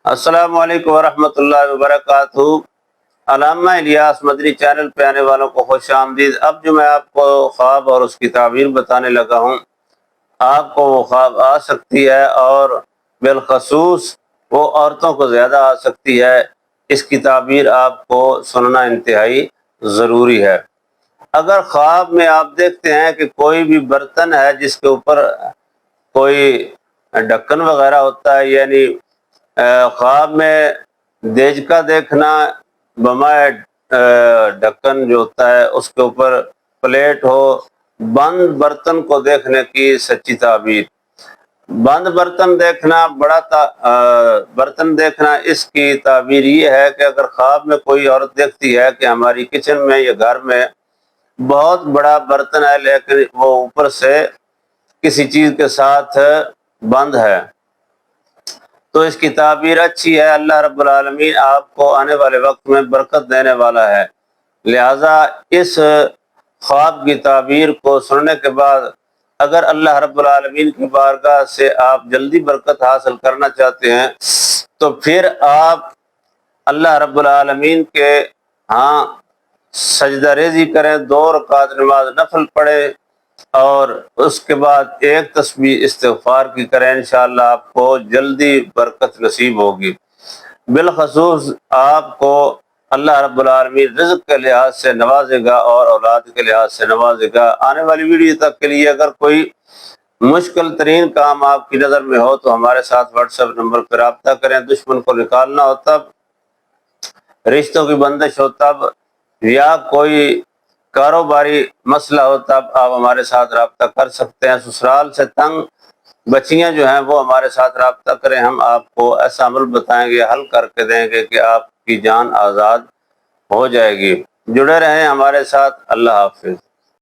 السلام علیکم ورحمۃ اللہ وبرکاتہ۔ علامہ الیاس مدنی چینل پہ آنے والوں کو خوش آمدید۔ اب جو میں آپ کو خواب اور اس کی تعبیر بتانے لگا ہوں، آپ کو وہ خواب آ سکتی ہے اور بالخصوص وہ عورتوں کو زیادہ آ سکتی ہے۔ اس کی تعبیر آپ کو سننا انتہائی ضروری ہے۔ اگر خواب میں آپ دیکھتے ہیں کہ کوئی بھی برتن ہے جس کے اوپر کوئی ڈھکن وغیرہ ہوتا ہے، یعنی خواب میں دیج کا دیکھنا بمائے ڈھکن جو ہوتا ہے اس کے اوپر پلیٹ ہو، بند برتن کو دیکھنے کی سچی تعبیر۔ بند برتن دیکھنا برتن دیکھنا اس کی تعبیر یہ ہے کہ اگر خواب میں کوئی عورت دیکھتی ہے کہ ہماری کچن میں یا گھر میں بہت بڑا برتن ہے لیکن وہ اوپر سے کسی چیز کے ساتھ بند ہے، تو اس کی تعبیر اچھی ہے۔ اللہ رب العالمین آپ کو آنے والے وقت میں برکت دینے والا ہے، لہذا اس خواب کی تعبیر کو سننے کے بعد اگر اللہ رب العالمین کی بارگاہ سے آپ جلدی برکت حاصل کرنا چاہتے ہیں تو پھر آپ اللہ رب العالمین کے ہاں سجدہ ریزی کریں، 2 رکعت نماز نفل پڑھیں اور اس کے بعد ایک تسبیح استغفار کی کریں۔ انشاءاللہ آپ کو جلدی برکت نصیب ہوگی۔ بالخصوص آپ کو اللہ رب العالمین رزق کے لحاظ سے نوازے گا اور اولاد کے لحاظ سے نوازے گا۔ آنے والی ویڈیو تک کے لیے اگر کوئی مشکل ترین کام آپ کی نظر میں ہو تو ہمارے ساتھ واٹس ایپ نمبر پر رابطہ کریں۔ دشمن کو نکالنا ہو تب، رشتوں کی بندش ہو تب، یا کوئی کاروباری مسئلہ ہو تب آپ ہمارے ساتھ رابطہ کر سکتے ہیں۔ سسرال سے تنگ بچیاں جو ہیں وہ ہمارے ساتھ رابطہ کریں، ہم آپ کو ایسا عمل بتائیں گے، حل کر کے دیں گے کہ آپ کی جان آزاد ہو جائے گی۔ جڑے رہیں ہمارے ساتھ۔ اللہ حافظ۔